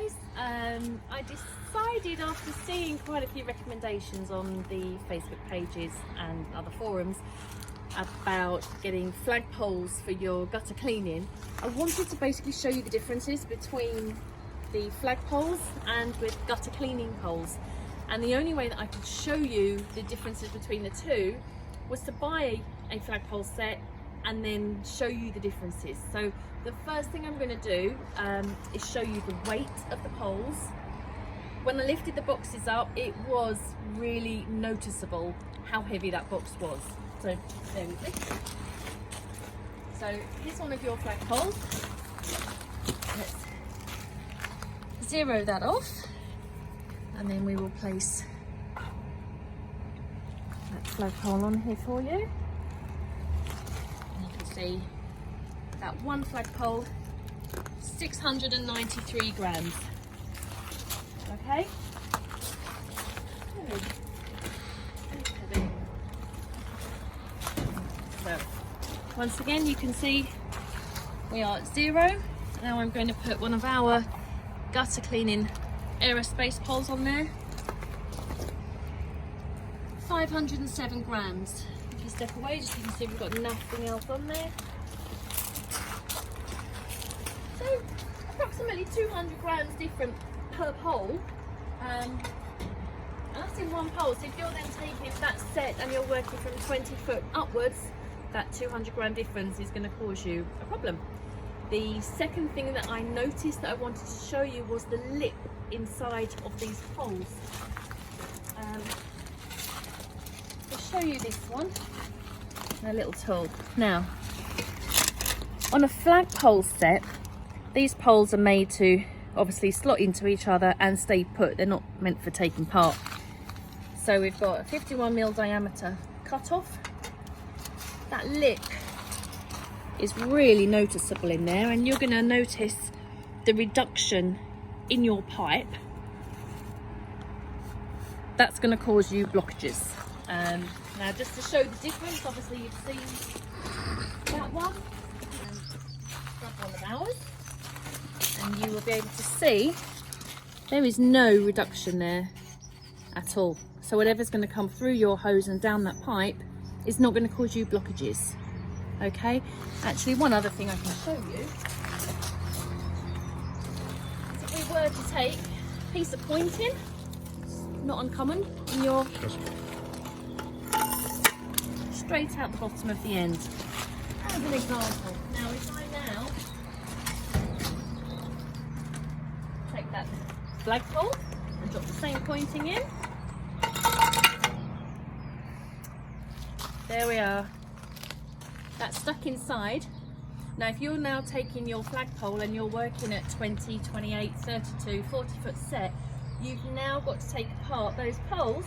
guys. I decided after seeing quite a few recommendations on the Facebook pages and other forums about getting flagpoles for your gutter cleaning, I wanted to basically show you the differences between the flagpoles and with gutter cleaning poles. And the only way that I could show you the differences between the two was to buy a flagpole set and then show you the differences. So the first thing I'm going to do is show you the weight of the poles. When I lifted the boxes up, it was really noticeable how heavy that box was. So there we go. So here's one of your flagpoles. Let's zero that off, and then we will place that flagpole on here for you. See that one flagpole, 693 grams. Okay. So once again, you can see we are at 0. Now I'm going to put one of our gutter cleaning aerospace poles on there. 507 grams. If you step away, just so you can see we've got nothing else on there. So approximately 200 grams different per pole. And that's in one pole. So if you're then taking that set and you're working from 20 foot upwards, that 200 gram difference is going to cause you a problem. The second thing that I noticed that I wanted to show you was the lip inside of these poles. I'll show you this one. A little tool. Now, on a flagpole set, these poles are made to obviously slot into each other and stay put. They're not meant for taking part. So we've got a 51mm diameter cut off. That lip is really noticeable in there, and you're going to notice the reduction in your pipe. That's going to cause you blockages. Now, just to show the difference, obviously you've seen that one and that one of ours, and you will be able to see there is no reduction there at all. So whatever's going to come through your hose and down that pipe is not going to cause you blockages. Okay, actually one other thing I can show you is if we were to take a piece of pointing, not uncommon, in your straight out the bottom of the end, as an example. Now if I now take that flagpole and drop the same pointing in, there we are. That's stuck inside. Now if you're now taking your flagpole and you're working at 20, 28, 32, 40 foot set, you've now got to take apart those poles,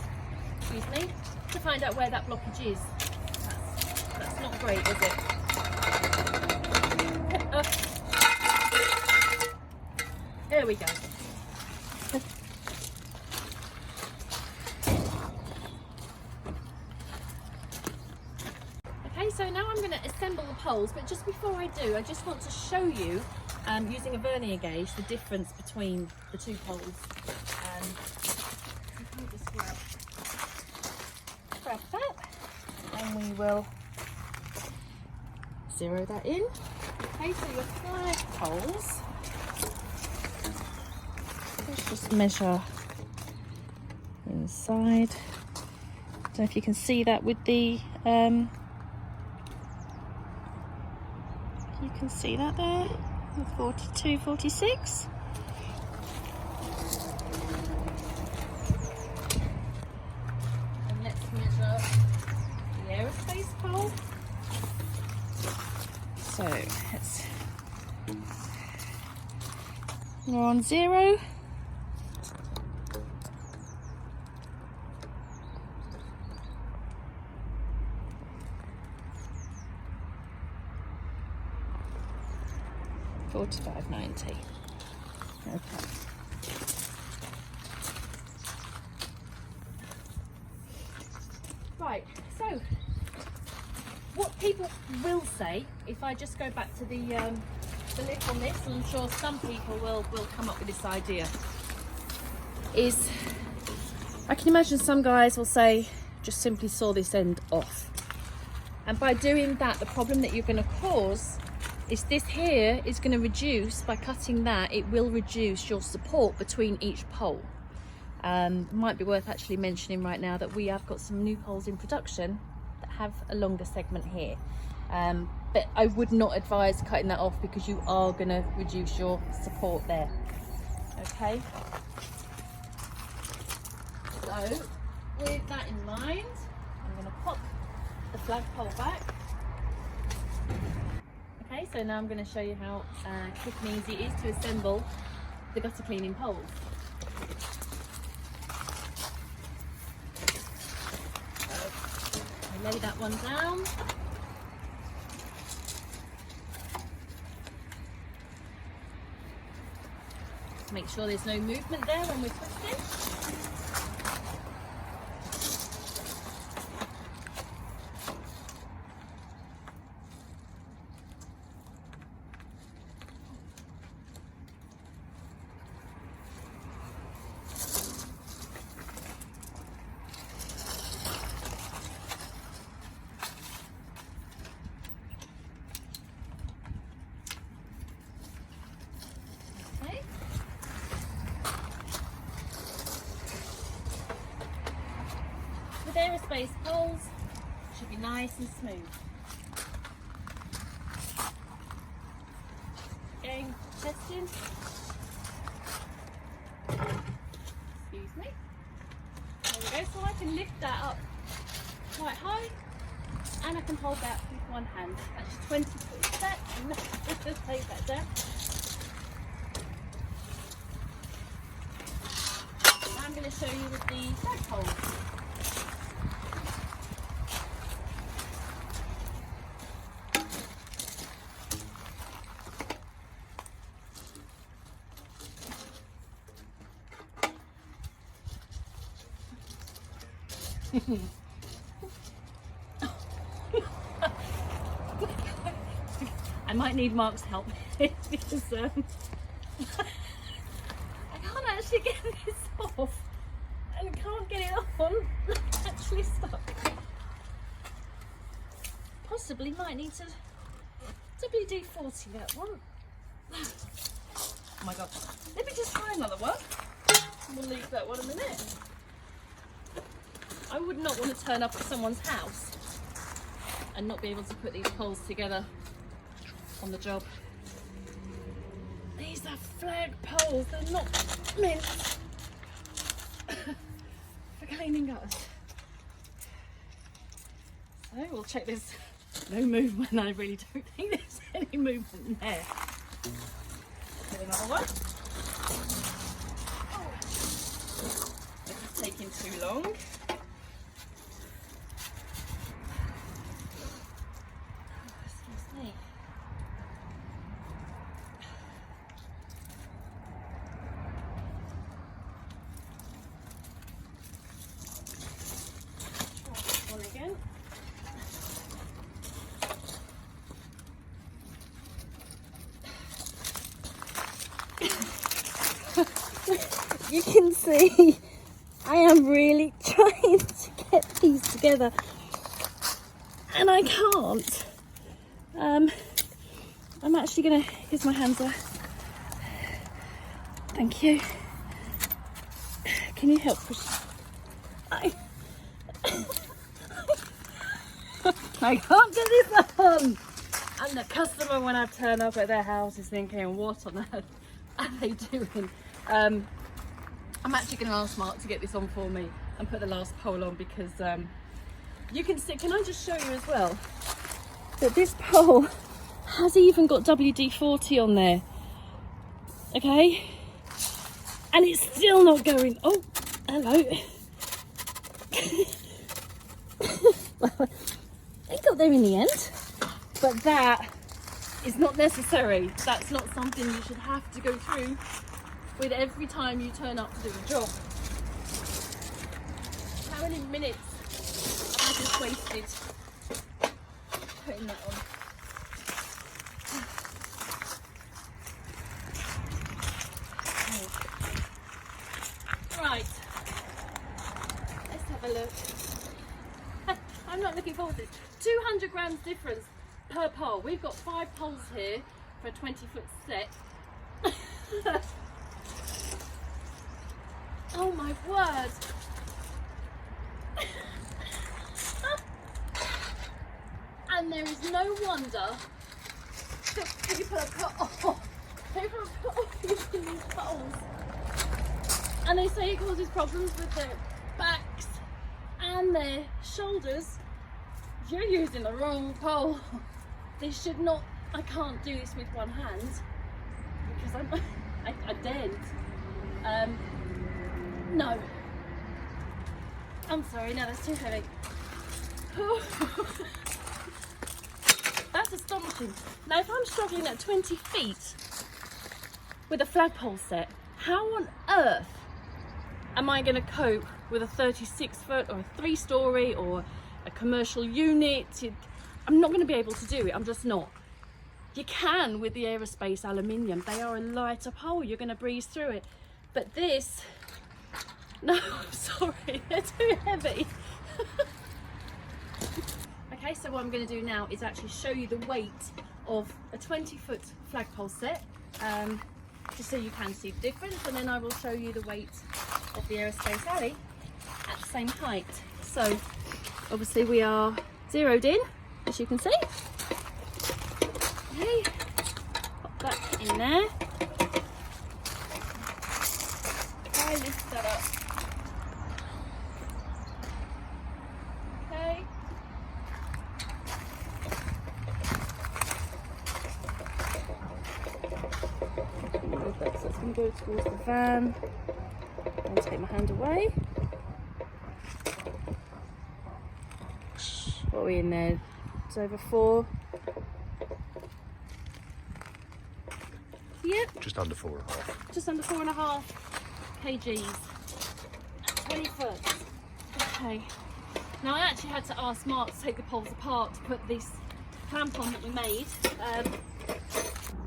excuse me, to find out where that blockage is. That's not great, is it? There we go. Okay, so now I'm going to assemble the poles, but just before I do, I just want to show you, using a vernier gauge, the difference between the two poles. I'll just grab that, and we will zero that in. Okay, so your flagpoles, let's just measure inside. Don't know if you can see that with the you can see that there, 42, 46. And let's measure the aerospace pole. So we're on 0. $45.90. Okay. Right, so what people will say, if I just go back to the the lip on this, and I'm sure some people will come up with this idea, is I can imagine some guys will say, just simply saw this end off. And by doing that, the problem that you're going to cause is this here is going to reduce, by cutting that, it will reduce your support between each pole. Might be worth actually mentioning right now that we have got some new poles in production that have a longer segment here. But I would not advise cutting that off because you are going to reduce your support there. Okay. So, with that in mind, I'm going to pop the flagpole back. Okay, so now I'm going to show you how quick and easy it is to assemble the gutter cleaning poles. I lay that one down. Make sure there's no movement there when we're twisting. Aerospace poles should be nice and smooth. Again, testing. Excuse me. There we go. So I can lift that up quite high, and I can hold that with one hand. That's 20 foot step. Just take that down. Now I'm going to show you with the flagpoles. I might need Mark's help because I can't actually get this off and can't get it on. It's actually stuck. Possibly might need to WD-40 that one. Oh my god. Let me just try another one. We'll leave that one a minute. I would not want to turn up at someone's house and not be able to put these poles together on the job. These are flag poles, they're not meant for cleaning gutters. So we'll check there's no movement. I really don't think there's any movement there. Get another one. Oh, this is taking too long. You can see I am really trying to get these together and I can't. I'm actually gonna, here's my hands there. Thank you. Can you help push? I can't get this on. And the customer, when I turn up at their house, is thinking, what on earth are they doing? I'm actually going to ask Mark to get this on for me and put the last pole on because you can see, can I just show you as well that this pole has even got WD-40 on there, okay, and it's still not going. Oh, hello. Well, it got there in the end, but that is not necessary. That's not something you should have to go through with every time you turn up to do a job. How many minutes have I just wasted putting that on? a look. I'm not looking forward to this. 200 grams difference per pole. We've got 5 poles here for a 20-foot set. Oh my word. And there is no wonder that people are put off using these poles. And they say it causes problems with their backs and their shoulders. You're using the wrong pole. This should not, I can't do this with one hand because I daren't. No. I'm sorry, no, that's too heavy. That's astonishing. Now, if I'm struggling at 20 feet with a flagpole set, how on earth am I going to cope with a 36-foot or a 3-story or a commercial unit? I'm not going to be able to do it. I'm just not. You can with the aerospace aluminium. They are a lighter pole. You're going to breeze through it. But this, no, I'm sorry, they're too heavy. Okay, so what I'm going to do now is actually show you the weight of a 20-foot flagpole set, just so you can see the difference, and then I will show you the weight of the aerospace alley at the same height. So obviously we are zeroed in, as you can see. Okay, pop that in there. I lift that up. Okay. So it's going to go towards the van. I'll take my hand away. What are we in there? It's over 4. Yep. Just under 4.5. Just under 4.5 kgs. 20 foot. Okay. Now I actually had to ask Mark to take the poles apart to put this clamp on that we made.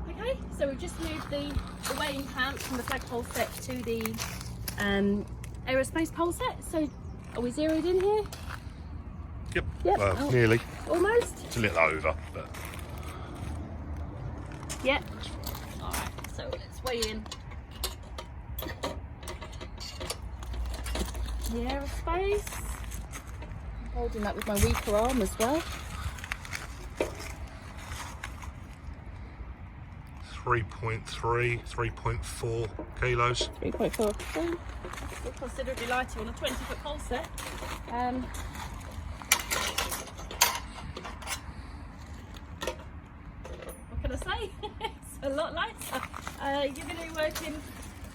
Okay, so we've just moved the weighing clamp from the flagpole set to the aerospace pole set. So are we zeroed in here? Yep. Yep. Well, nearly. Almost. It's a little over, but. Yep. All right. So let's weigh in the aerospace. I'm holding that with my weaker arm as well. 3.3, 3.4 kilos. 3.4. Still considerably lighter on a 20-foot pole set. What can I say? It's a lot lighter. You're going to be working,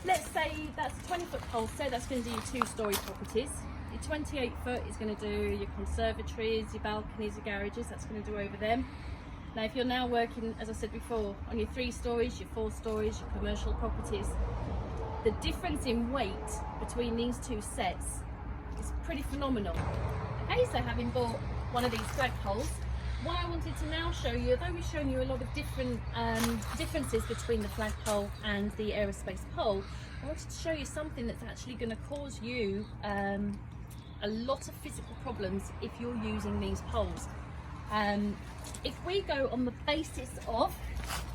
let's say that's a 20-foot pole set, that's going to do your 2-story properties. Your 28-foot is going to do your conservatories, your balconies, your garages, that's going to do over them. Now if you're now working, as I said before, on your 3 stories, your 4 stories, your commercial properties, the difference in weight between these 2 sets is pretty phenomenal. Okay, so having bought one of these flagpoles, what I wanted to now show you, although we've shown you a lot of different differences between the flagpole and the aerospace pole, I wanted to show you something that's actually going to cause you a lot of physical problems if you're using these poles. If we go on the basis of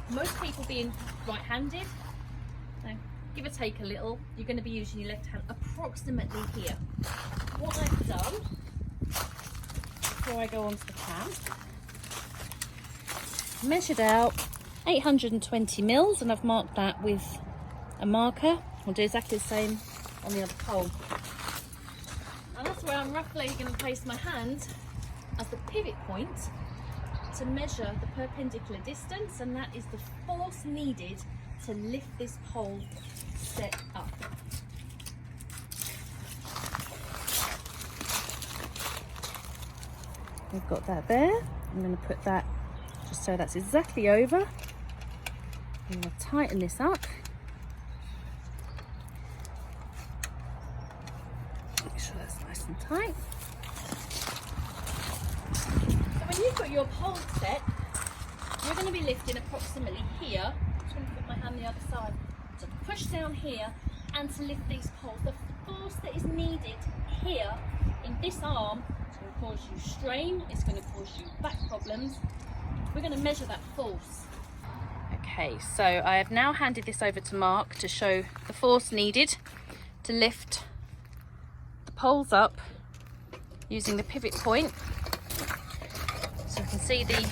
most people being right-handed, now give or take a little, you're going to be using your left hand approximately here. What I've done before I go on to the clamp, measured out 820 mils, and I've marked that with a marker. I'll do exactly the same on the other pole. And that's where I'm roughly going to place my hand as the pivot point to measure the perpendicular distance, and that is the force needed to lift this pole set up. We've got that there. I'm going to put that just so that's exactly over. I'm going to tighten this up. Make sure that's nice and tight. When you've got your pole set, you're going to be lifting approximately here. I'm just going to put my hand the other side to push down here and to lift these poles. The force that is needed here in this arm, it's going to cause you strain, it's going to cause you back problems. We're going to measure that force. Okay, so I have now handed this over to Mark to show the force needed to lift the poles up using the pivot point. So you can see the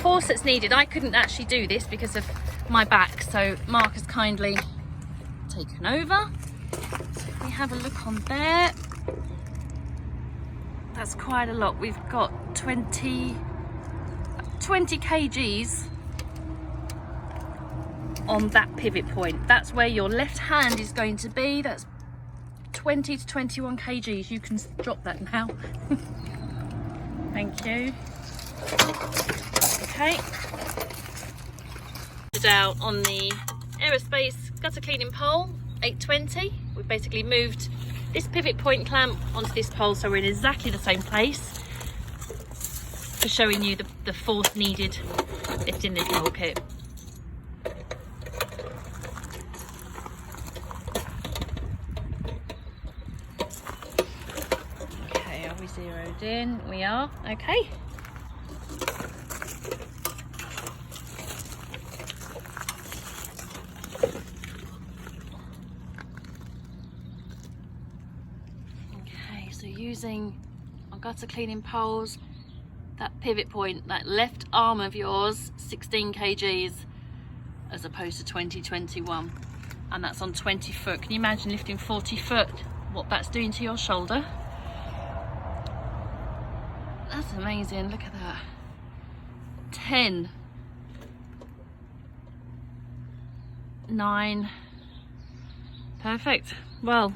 force that's needed. I couldn't actually do this because of my back, so Mark has kindly taken over. So if we have a look on there, that's quite a lot. We've got 20 kgs on that pivot point. That's where your left hand is going to be. That's 20 to 21 kgs. You can drop that now. Thank you. Okay. Out on the aerospace gutter cleaning pole 820. We've basically moved this pivot point clamp onto this pole, so we're in exactly the same place, for showing you the force needed lifting this whole kit. Okay, are we zeroed in? We are. Okay. So using our gutter cleaning poles, that pivot point, that left arm of yours, 16 kgs as opposed to 21, and that's on 20 foot. Can you imagine lifting 40 foot, what that's doing to your shoulder? That's amazing, look at that. 10, 9, perfect. Well,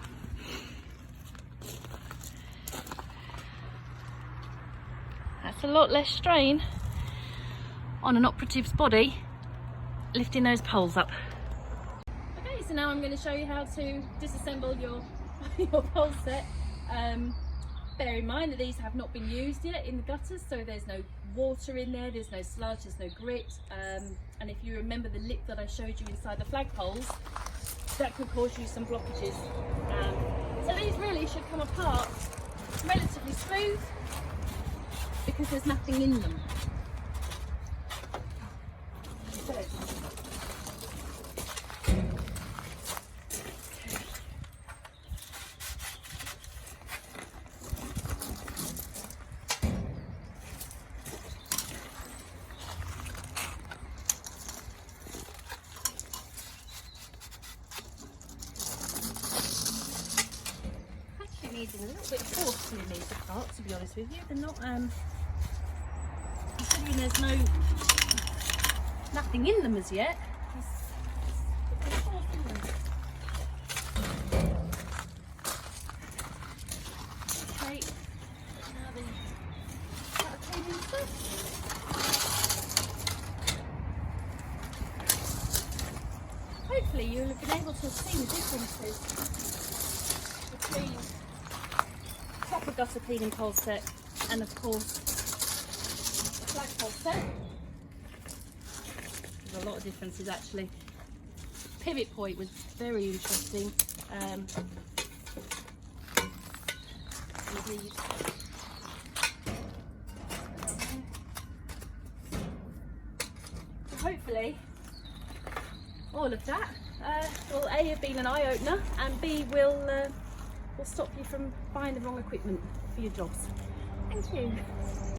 that's a lot less strain on an operative's body lifting those poles up. Okay, so now I'm going to show you how to disassemble your pole set. Bear in mind that these have not been used yet in the gutters, so there's no water in there, there's no sludge, there's no grit, and if you remember the lip that I showed you inside the flagpoles, that could cause you some blockages. So these really should come apart relatively smooth, because there's nothing in them. So, actually needing a little bit of force to move these apart, to be honest with you. They're not considering there's nothing in them as yet. Okay, now the gutter cleaning stuff. Hopefully you'll have been able to see the differences between proper gutter cleaning pole set and of course flagpole set. There's a lot of differences actually. Pivot point was very interesting. Indeed. So hopefully all of that will A, have been an eye-opener, and B, will stop you from buying the wrong equipment for your jobs. Thank you.